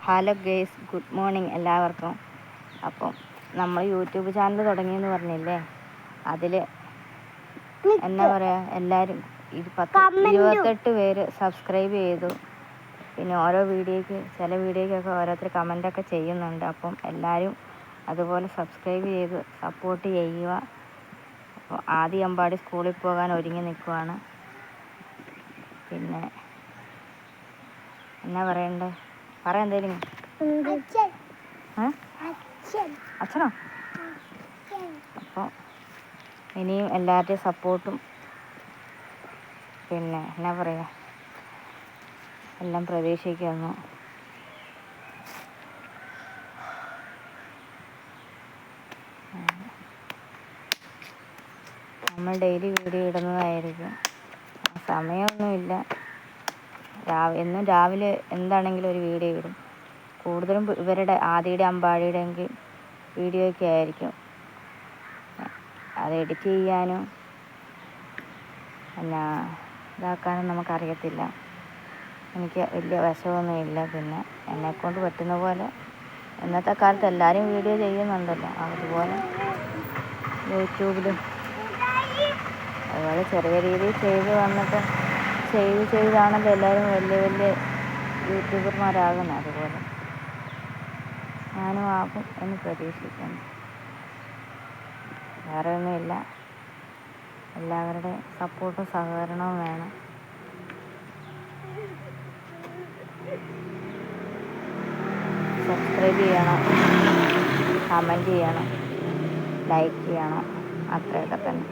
Hello guys, good morning എല്ലാവർക്കും. അപ്പം നമ്മൾ യൂട്യൂബ് ചാനൽ തുടങ്ങിയെന്ന് പറഞ്ഞില്ലേ, അതിൽ എന്നാ പറയുക, എല്ലാവരും 28 പേര് സബ്സ്ക്രൈബ് ചെയ്തു. പിന്നെ ഓരോ വീഡിയോയ്ക്ക്, ചില വീഡിയോയ്ക്കൊക്കെ ഓരോരുത്തർ കമൻ്റൊക്കെ ചെയ്യുന്നുണ്ട്. അപ്പം എല്ലാവരും അതുപോലെ സബ്സ്ക്രൈബ് ചെയ്ത് സപ്പോർട്ട് ചെയ്യുക. അപ്പോൾ ആദ്യ അമ്പാടി സ്കൂളിൽ പോകാൻ ഒരുങ്ങി നിൽക്കുവാണ്. പിന്നെ എന്നാ പറയണ്ടേ, പറയാം എന്തേലും. അച്ഛനോ? അപ്പോൾ ഇനിയും എല്ലാവരുടെയും സപ്പോർട്ടും പിന്നെ എന്നാ പറയുക, എല്ലാം പ്രതീക്ഷിക്കുന്നു. നമ്മൾ ഡെയിലി വീഡിയോ ഇടുന്നതായിരിക്കും. സമയമൊന്നുമില്ല, എന്നും രാവിലെ എന്താണെങ്കിലും ഒരു വീഡിയോ ഇടും. കൂടുതലും ഇവരുടെ ആദിയുടെ അമ്പാടിയുടെയെങ്കിൽ വീഡിയോയൊക്കെ ആയിരിക്കും. അത് എഡിറ്റ് ചെയ്യാനും പിന്നെ ഇതാക്കാനും നമുക്കറിയത്തില്ല. എനിക്ക് വലിയ വശമൊന്നുമില്ല. പിന്നെ എന്നെക്കൊണ്ട് പറ്റുന്ന പോലെ, ഇന്നത്തെ കാലത്ത് എല്ലാവരും വീഡിയോ ചെയ്യുന്നുണ്ടല്ലോ, അതുപോലെ യൂട്യൂബിലും അതുപോലെ ചെറിയ രീതിയിൽ ചെയ്താണല്ലോ എല്ലാവരും വലിയ വലിയ യൂട്യൂബർമാരാകുന്നത്. അതുപോലെ ഞാനും ആകും എന്ന് പ്രതീക്ഷിക്കുന്നു. വേറെ ഒന്നുമില്ല, എല്ലാവരുടെയും സപ്പോർട്ടും സഹകരണവും വേണം. സബ്സ്ക്രൈബ് ചെയ്യണം, കമൻറ്റ് ചെയ്യണം, ലൈക്ക് ചെയ്യണം, അത്രയൊക്കെ തന്നെ.